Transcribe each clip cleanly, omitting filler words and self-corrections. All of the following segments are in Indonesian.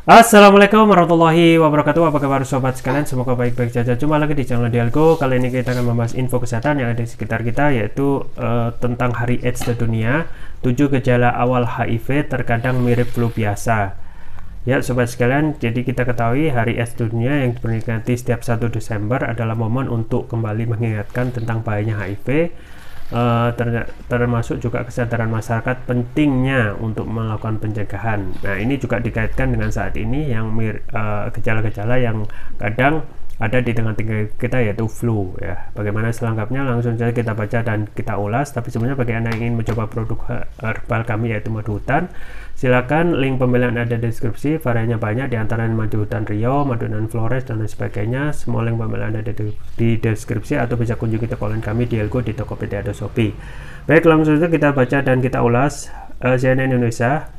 Assalamualaikum warahmatullahi wabarakatuh. Apa kabar sobat sekalian? Semoga baik-baik saja. Jumpa lagi di channel Dialgo. Kali ini kita akan membahas info kesehatan yang ada di sekitar kita, yaitu tentang Hari AIDS sedunia. 7 gejala awal HIV terkadang mirip flu biasa. Ya sobat sekalian, jadi kita ketahui Hari AIDS dunia yang diperingati setiap 1 Desember adalah momen untuk kembali mengingatkan tentang bahayanya HIV, termasuk juga kesadaran masyarakat pentingnya untuk melakukan pencegahan. Nah, ini juga dikaitkan dengan saat ini yang gejala-gejala yang kadang ada di tengah-tengah kita, yaitu flu ya. Bagaimana selengkapnya langsung saja kita baca dan kita ulas. Tapi sebenarnya bagi Anda yang ingin mencoba produk herbal kami, yaitu madu hutan, silakan, link pembelian ada di deskripsi. Variannya banyak, diantaranya madu hutan Rio, madu hutan Flores, dan lain sebagainya. Semua link pembelian ada di deskripsi, atau bisa kunjungi toko online kami Dialgo di Tokopedia atau Shopee. Baik, langsung saja kita baca dan kita ulas. CNN Indonesia.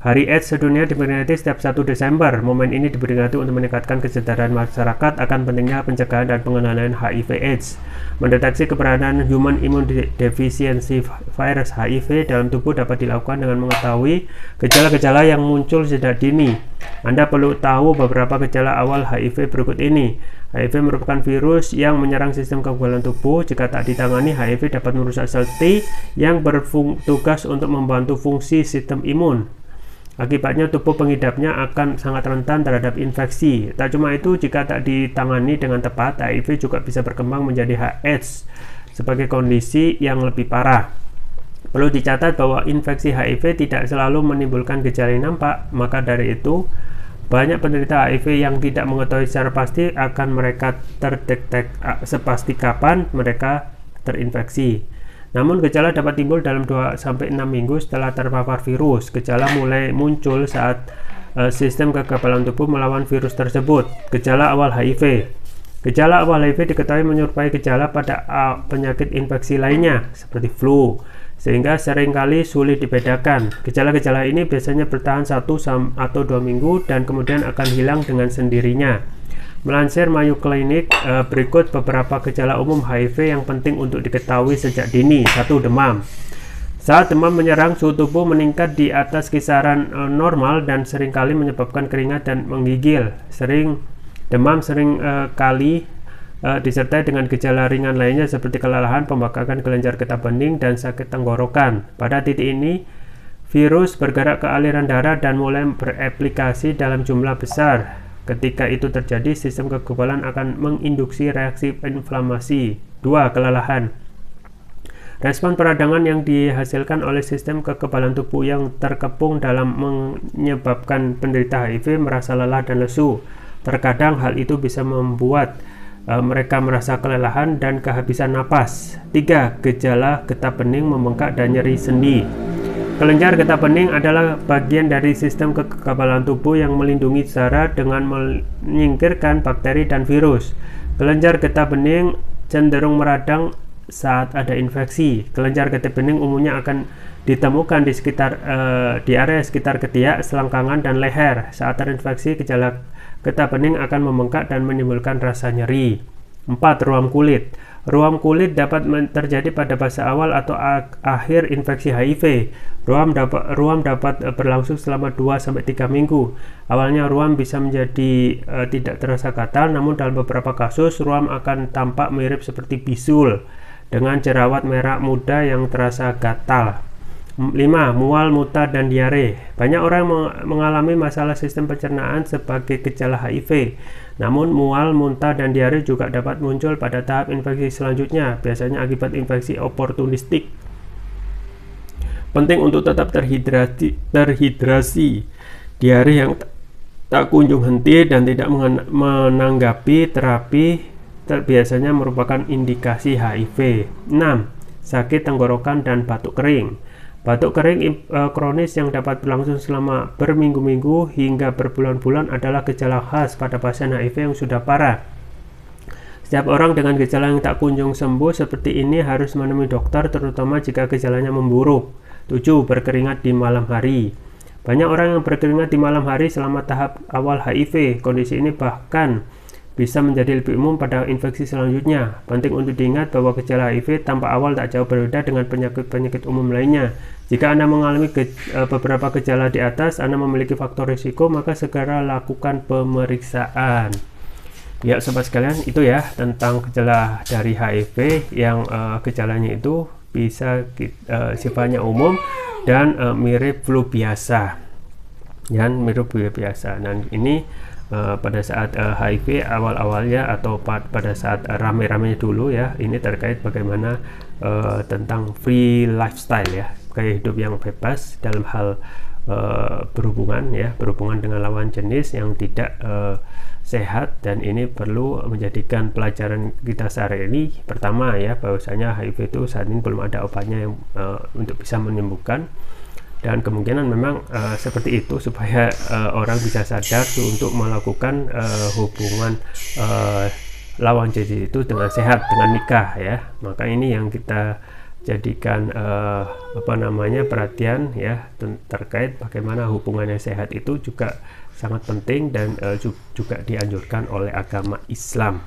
Hari AIDS sedunia diperingati setiap 1 Desember. Momen ini diperingati untuk meningkatkan kesadaran masyarakat akan pentingnya pencegahan dan pengenalan HIV/AIDS. Mendeteksi keberadaan Human Immunodeficiency Virus HIV dalam tubuh dapat dilakukan dengan mengetahui gejala-gejala yang muncul sejak dini. Anda perlu tahu beberapa gejala awal HIV berikut ini. HIV merupakan virus yang menyerang sistem kekebalan tubuh. Jika tak ditangani, HIV dapat merusak sel T yang bertugas untuk membantu fungsi sistem imun. Akibatnya tubuh pengidapnya akan sangat rentan terhadap infeksi. Tak cuma itu, jika tak ditangani dengan tepat, HIV juga bisa berkembang menjadi AIDS sebagai kondisi yang lebih parah. Perlu dicatat bahwa infeksi HIV tidak selalu menimbulkan gejala yang nampak. Maka dari itu, banyak penderita HIV yang tidak mengetahui secara pasti akan mereka terdetek sepasti kapan mereka terinfeksi. Namun gejala dapat timbul dalam 2-6 minggu setelah terpapar virus. Gejala mulai muncul saat sistem kekebalan tubuh melawan virus tersebut. Gejala awal HIV. Gejala awal HIV diketahui menyerupai gejala pada penyakit infeksi lainnya seperti flu, sehingga seringkali sulit dibedakan. Gejala-gejala ini biasanya bertahan 1 atau 2 minggu dan kemudian akan hilang dengan sendirinya. Melansir Mayo Clinic, berikut beberapa gejala umum HIV yang penting untuk diketahui sejak dini. 1. Demam. Saat demam menyerang, suhu tubuh meningkat di atas kisaran normal dan seringkali menyebabkan keringat dan menggigil. Demam sering kali disertai dengan gejala ringan lainnya seperti kelelahan, pembengkakan kelenjar getah bening, dan sakit tenggorokan. Pada titik ini, virus bergerak ke aliran darah dan mulai bereplikasi dalam jumlah besar. Ketika itu terjadi, sistem kekebalan akan menginduksi reaksi inflamasi. 2. Kelelahan. Respon peradangan yang dihasilkan oleh sistem kekebalan tubuh yang terkepung dalam menyebabkan penderita HIV merasa lelah dan lesu. Terkadang hal itu bisa membuat mereka merasa kelelahan dan kehabisan napas. 3. Gejala getah bening, membengkak, dan nyeri sendi. Kelenjar getah bening adalah bagian dari sistem kekebalan tubuh yang melindungi darah dengan menyingkirkan bakteri dan virus. Kelenjar getah bening cenderung meradang saat ada infeksi. Kelenjar getah bening umumnya akan ditemukan di area sekitar ketiak, selangkangan, dan leher. Saat terinfeksi, gejala getah bening akan membengkak dan menimbulkan rasa nyeri. 4. Ruam kulit. Ruam kulit dapat terjadi pada fase awal atau akhir infeksi HIV. Ruam dapat berlangsung selama 2-3 minggu. Awalnya ruam bisa menjadi tidak terasa gatal, namun dalam beberapa kasus ruam akan tampak mirip seperti bisul dengan jerawat merah muda yang terasa gatal. 5. Mual, muntah, dan diare. Banyak orang mengalami masalah sistem pencernaan sebagai gejala HIV. Namun mual, muntah, dan diare juga dapat muncul pada tahap infeksi selanjutnya, biasanya akibat infeksi oportunistik. Penting untuk tetap terhidrasi. Diare yang tak kunjung henti dan tidak menanggapi terapi biasanya merupakan indikasi HIV. 6. Sakit tenggorokan dan batuk kering. Batuk kering kronis yang dapat berlangsung selama berminggu-minggu hingga berbulan-bulan adalah gejala khas pada pasien HIV yang sudah parah. Setiap orang dengan gejala yang tak kunjung sembuh seperti ini harus menemui dokter, terutama jika gejalanya memburuk. 7. Berkeringat di malam hari. Banyak orang yang berkeringat di malam hari selama tahap awal HIV. Kondisi ini bahkan bisa menjadi lebih umum pada infeksi selanjutnya. Penting untuk diingat bahwa gejala HIV tampak awal tak jauh berbeda dengan penyakit-penyakit umum lainnya. Jika Anda mengalami beberapa gejala di atas, Anda memiliki faktor risiko, maka segera lakukan pemeriksaan. Ya sobat sekalian, itu ya tentang gejala dari HIV yang gejalanya itu bisa sifatnya umum dan mirip flu biasa. Mirip flu biasa. Dan ini pada saat HIV awal-awalnya atau pada saat rame-ramenya dulu ya, ini terkait bagaimana tentang free lifestyle ya, gaya hidup yang bebas dalam hal berhubungan dengan lawan jenis yang tidak sehat. Dan ini perlu menjadikan pelajaran kita sehari ini. Pertama ya, bahwasanya HIV itu saat ini belum ada obatnya yang untuk bisa menyembuhkan, dan kemungkinan memang seperti itu supaya orang bisa sadar untuk melakukan hubungan lawan jenis itu dengan sehat, dengan nikah ya. Maka ini yang kita jadikan perhatian ya, terkait bagaimana hubungan yang sehat itu juga sangat penting dan juga dianjurkan oleh agama Islam.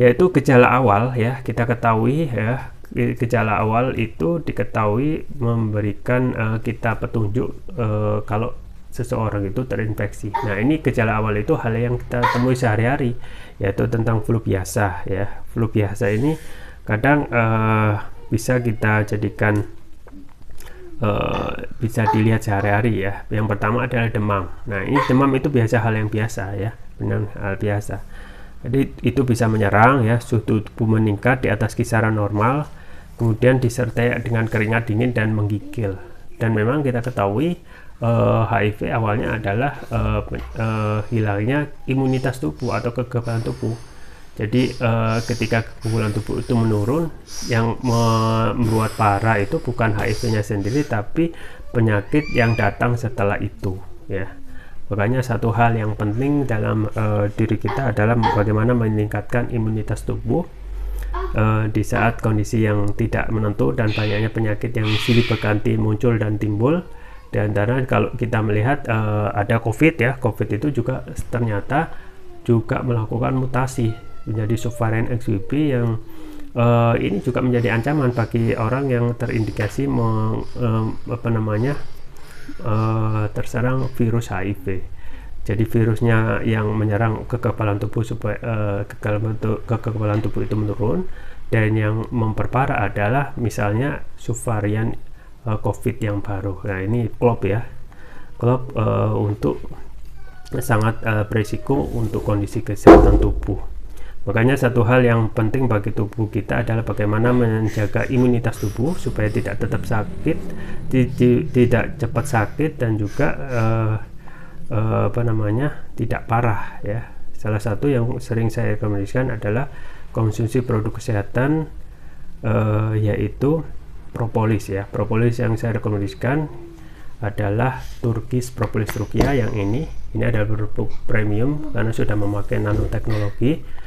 Yaitu gejala awal ya, kita ketahui ya, gejala awal itu diketahui memberikan kita petunjuk kalau seseorang itu terinfeksi. Nah, ini gejala awal itu hal yang kita temui sehari-hari, yaitu tentang flu biasa ya. Flu biasa ini kadang bisa kita jadikan bisa dilihat sehari-hari ya. Yang pertama adalah demam. Nah, ini demam itu hal yang biasa ya, benar, hal biasa. Jadi itu bisa menyerang ya, suhu tubuh meningkat di atas kisaran normal, kemudian disertai dengan keringat dingin dan menggigil. Dan memang kita ketahui HIV awalnya adalah hilangnya imunitas tubuh atau kekebalan tubuh. Jadi ketika kekebalan tubuh itu menurun, yang membuat parah itu bukan HIV-nya sendiri, tapi penyakit yang datang setelah itu ya. Makanya satu hal yang penting dalam diri kita adalah bagaimana meningkatkan imunitas tubuh di saat kondisi yang tidak menentu dan banyaknya penyakit yang silih berganti muncul dan timbul. Di antara kalau kita melihat ada COVID ya, COVID itu juga ternyata juga melakukan mutasi menjadi subvarian XBB yang ini juga menjadi ancaman bagi orang yang terindikasi terserang virus HIV. Jadi virusnya yang menyerang kekebalan tubuh supaya kekebalan tubuh itu menurun, dan yang memperparah adalah misalnya subvarian COVID yang baru. Nah, ini klop ya, klop untuk sangat berisiko untuk kondisi kesehatan tubuh. Makanya satu hal yang penting bagi tubuh kita adalah bagaimana menjaga imunitas tubuh supaya tidak tetap sakit, tidak cepat sakit, dan juga tidak parah ya. Salah satu yang sering saya rekomendasikan adalah konsumsi produk kesehatan, yaitu propolis ya. Propolis yang saya rekomendasikan adalah Turkish Propolis Rukia yang ini adalah produk premium karena sudah memakai nanoteknologi.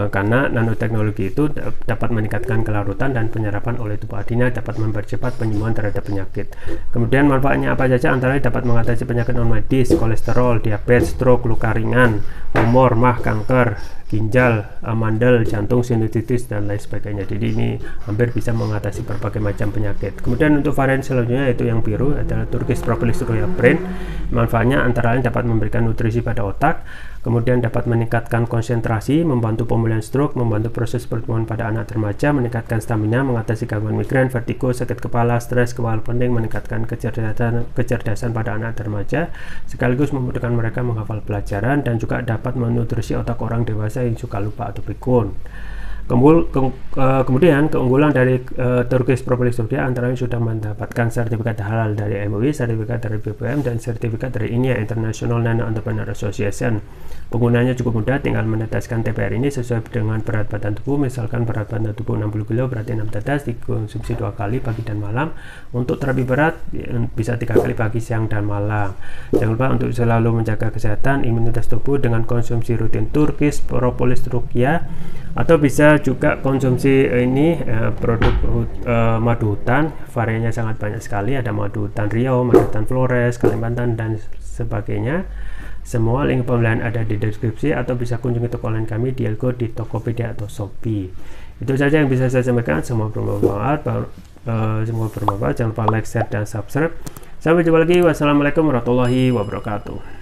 Karena nanoteknologi itu dapat meningkatkan kelarutan dan penyerapan oleh tubuh, artinya dapat mempercepat penyembuhan terhadap penyakit. Kemudian manfaatnya apa saja? Antara lain dapat mengatasi penyakit non medis, kolesterol, diabetes, stroke, luka ringan, tumor, mah, kanker, ginjal, amandel, jantung, sinusitis, dan lain sebagainya. Jadi ini hampir bisa mengatasi berbagai macam penyakit. Kemudian untuk varian selanjutnya yaitu yang biru adalah Turkish Propolis Rukia Brain. Manfaatnya antara lain dapat memberikan nutrisi pada otak, kemudian dapat meningkatkan konsentrasi, membantu pemulihan stroke, membantu proses pertumbuhan pada anak remaja, meningkatkan stamina, mengatasi gangguan migrain, vertigo, sakit kepala, stres, kewalahan penting, meningkatkan kecerdasan pada anak remaja, sekaligus memudahkan mereka menghafal pelajaran, dan juga dapat menutrisi otak orang dewasa yang suka lupa atau pikun. Kemudian keunggulan dari Turkish Propolis Rukia antara lain sudah mendapatkan sertifikat halal dari MUI, sertifikat dari BPOM, dan sertifikat dari INIA International Nano Entrepreneur Association. Penggunanya cukup mudah, tinggal meneteskan TPR ini sesuai dengan berat badan tubuh. Misalkan berat badan tubuh 60 kg, berarti 6 tetes, dikonsumsi 2 kali pagi dan malam. Untuk terapi berat bisa 3 kali pagi, siang, dan malam. Jangan lupa untuk selalu menjaga kesehatan imunitas tubuh dengan konsumsi rutin Turkish Propolis Rukia, atau bisa juga konsumsi ini produk madu hutan. Variannya sangat banyak sekali, ada madu hutan Riau, madu hutan Flores, Kalimantan, dan sebagainya. Semua link pembelian ada di deskripsi, atau bisa kunjungi toko online kami di Elgo, di Tokopedia, atau Shopee. Itu saja yang bisa saya sampaikan. Semoga bermanfaat. Jangan lupa like, share, dan subscribe. Sampai jumpa lagi. Wassalamualaikum warahmatullahi wabarakatuh.